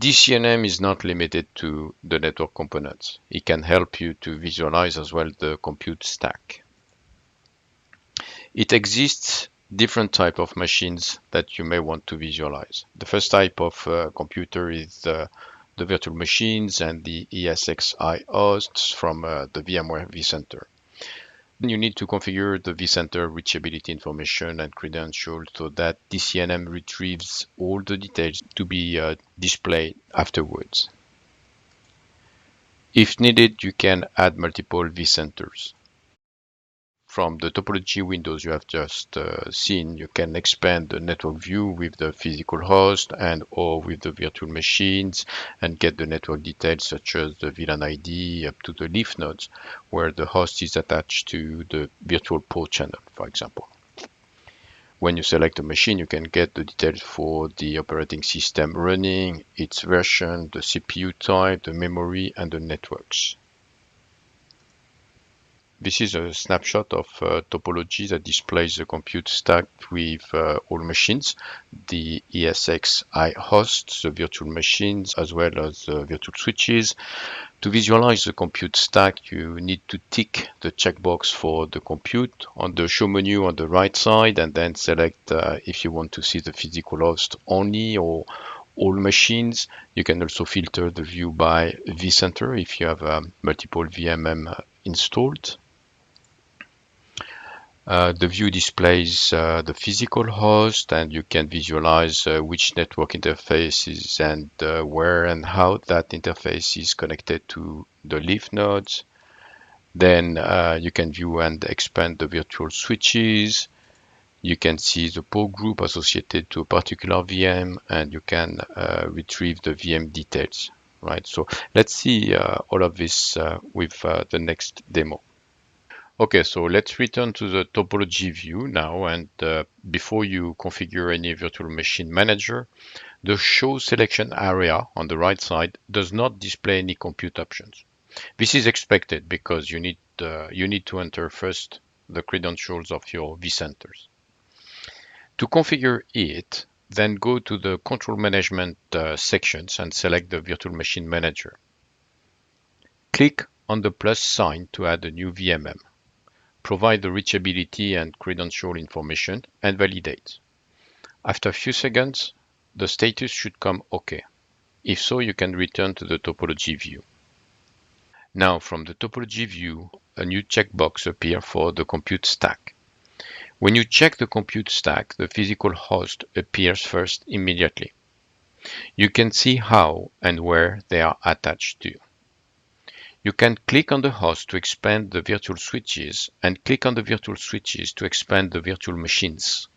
DCNM is not limited to the network components. It can help you to visualize as well the compute stack. It exists different type of machines that you may want to visualize. The first type of computer is the virtual machines and the ESXi hosts from the VMware vCenter. You need to configure the vCenter reachability information and credentials so that DCNM retrieves all the details to be displayed afterwards. If needed, you can add multiple vCenters. From the topology windows you have just seen, you can expand the network view with the physical host and or with the virtual machines and get the network details such as the VLAN ID up to the leaf nodes where the host is attached to the virtual port channel, for example. When you select a machine, you can get the details for the operating system running, its version, the CPU type, the memory, and the networks. This is a snapshot of topology that displays the compute stack with all machines, the ESXi hosts, the virtual machines, as well as the virtual switches. To visualize the compute stack, you need to tick the checkbox for the compute on the show menu on the right side, and then select if you want to see the physical host only or all machines. You can also filter the view by vCenter if you have multiple VMM installed. The view displays the physical host, and you can visualize which network interfaces and where and how that interface is connected to the leaf nodes. Then you can view and expand the virtual switches. You can see the port group associated to a particular VM, and you can retrieve the VM details. Right. So let's see all of this with the next demo. Okay, so let's return to the topology view now, and before you configure any virtual machine manager, the show selection area on the right side does not display any compute options. This is expected because you need to enter first the credentials of your vCenters. To configure it, then go to the control management sections and select the virtual machine manager. Click on the plus sign to add a new VMM. Provide the reachability and credential information and validate. After a few seconds, the status should come OK. If so, you can return to the topology view. Now, from the topology view, a new checkbox appears for the compute stack. When you check the compute stack, the physical host appears first immediately. You can see how and where they are attached to. You can click on the host to expand the virtual switches and click on the virtual switches to expand the virtual machines.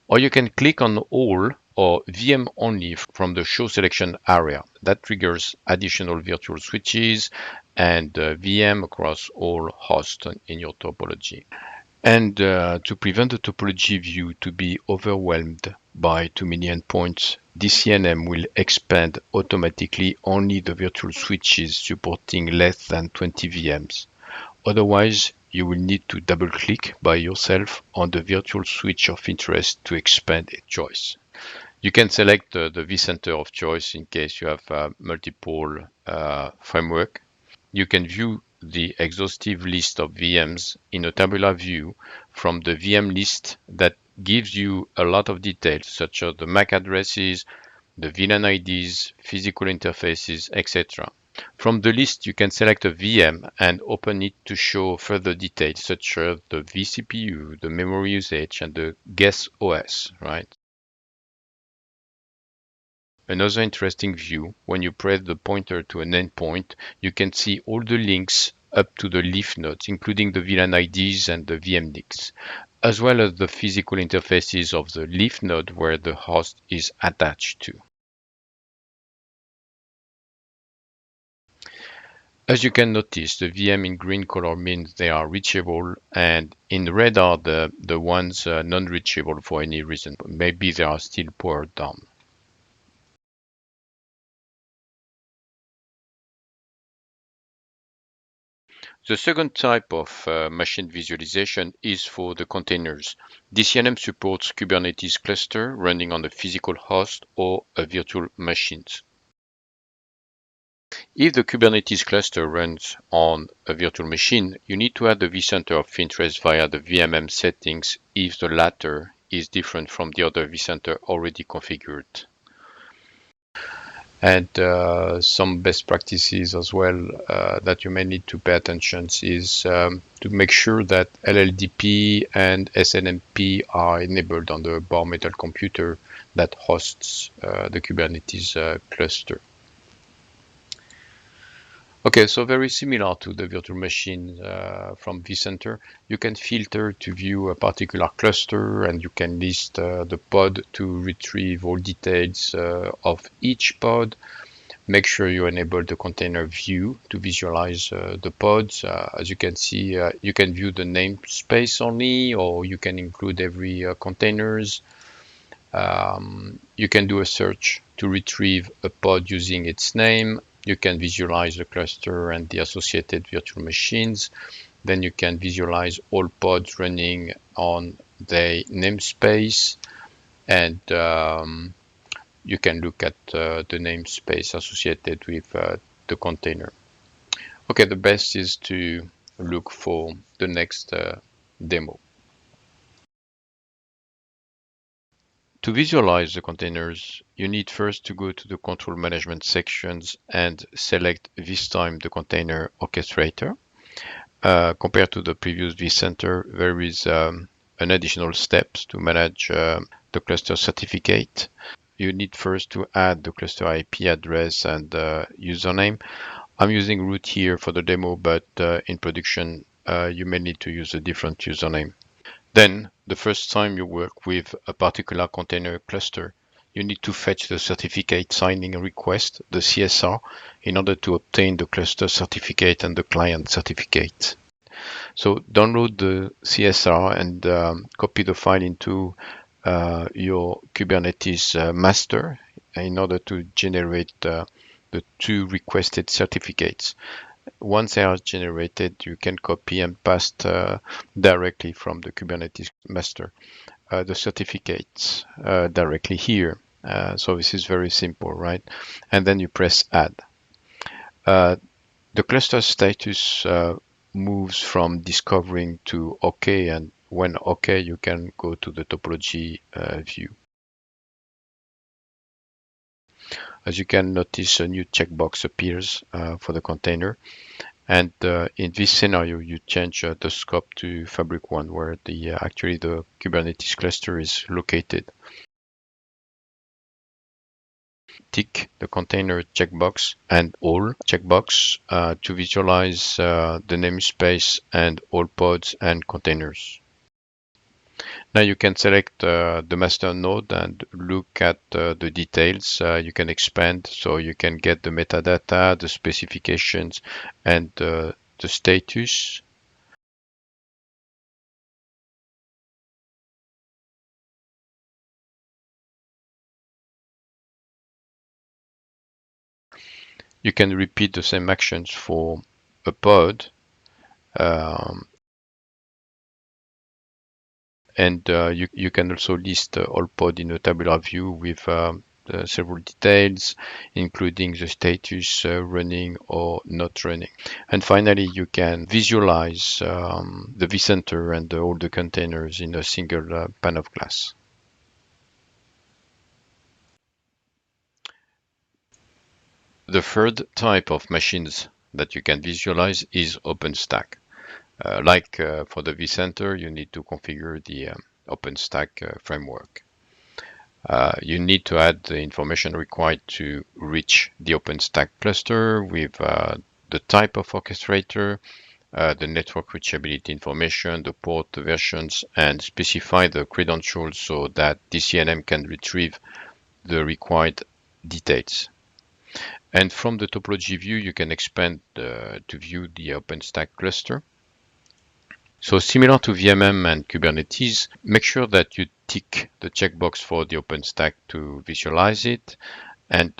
Or you can click on all or VM only from the show selection area. That triggers additional virtual switches and VM across all hosts in your topology. And to prevent the topology view to be overwhelmed by too many endpoints, DCNM will expand automatically only the virtual switches supporting less than 20 VMs. Otherwise, you will need to double-click by yourself on the virtual switch of interest to expand a choice. You can select the vCenter of choice in case you have multiple framework. You can view the exhaustive list of VMs in a tabular view from the VM list that gives you a lot of details such as the MAC addresses, the VLAN IDs, physical interfaces, etc. From the list, you can select a VM and open it to show further details such as the vCPU, the memory usage, and the guest OS, right? Another interesting view, when you press the pointer to an endpoint, you can see all the links up to the leaf nodes, including the VLAN IDs and the VM NICs, as well as the physical interfaces of the leaf node where the host is attached to. As you can notice, the VM in green color means they are reachable, and in red are the ones non-reachable for any reason. Maybe they are still powered down. The second type of machine visualization is for the containers. DCNM supports Kubernetes cluster running on a physical host or a virtual machine. If the Kubernetes cluster runs on a virtual machine, you need to add the vCenter of interest via the VMM settings if the latter is different from the other vCenter already configured. And some best practices as well that you may need to pay attention is to make sure that LLDP and SNMP are enabled on the bare metal computer that hosts the Kubernetes cluster. Okay, so very similar to the virtual machine from vCenter, you can filter to view a particular cluster, and you can list the pod to retrieve all details of each pod. Make sure you enable the container view to visualize the pods. As you can see, you can view the namespace only, or you can include every containers. You can do a search to retrieve a pod using its name. You can visualize the cluster and the associated virtual machines. Then you can visualize all pods running on the namespace, and you can look at the namespace associated with the container. Okay, the best is to look for the next demo. To visualize the containers, you need first to go to the control management sections and select this time the container orchestrator. Compared to the previous vCenter, there is an additional steps to manage the cluster certificate. You need first to add the cluster IP address and username. I'm using root here for the demo, but in production, you may need to use a different username. Then, the first time you work with a particular container cluster, you need to fetch the certificate signing request, the CSR, in order to obtain the cluster certificate and the client certificate. So download the CSR and copy the file into your Kubernetes master in order to generate the two requested certificates. Once they are generated, you can copy and paste directly from the Kubernetes master the certificates directly here. So this is very simple, right? And then you press add. The cluster status moves from discovering to OK, and when OK, you can go to the topology view. As you can notice, a new checkbox appears for the container. And in this scenario, you change the scope to Fabric 1, where actually the Kubernetes cluster is located. Tick the container checkbox and all checkbox to visualize the namespace and all pods and containers. Now you can select the master node and look at the details. You can expand, so you can get the metadata, the specifications, and the status. You can repeat the same actions for a pod. And you can also list all pod in a tabular view with several details, including the status running or not running. And finally, you can visualize the vCenter and all the containers in a single pane of glass. The third type of machines that you can visualize is OpenStack. Like for the vCenter, you need to configure the OpenStack framework. You need to add the information required to reach the OpenStack cluster with the type of orchestrator, the network reachability information, the port versions, and specify the credentials so that DCNM can retrieve the required details. And from the topology view, you can expand to view the OpenStack cluster. So similar to VMM and Kubernetes, make sure that you tick the checkbox for the OpenStack to visualize it. And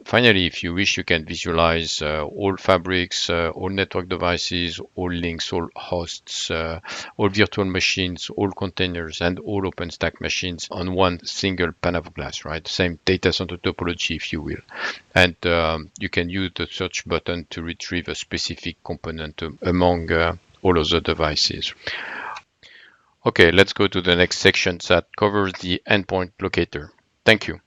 finally, if you wish, you can visualize all fabrics, all network devices, all links, all hosts, all virtual machines, all containers, and all OpenStack machines on one single pane of glass, right? Same data center topology, if you will. And you can use the search button to retrieve a specific component among all other devices. Okay, let's go to the next section that covers the endpoint locator. Thank you.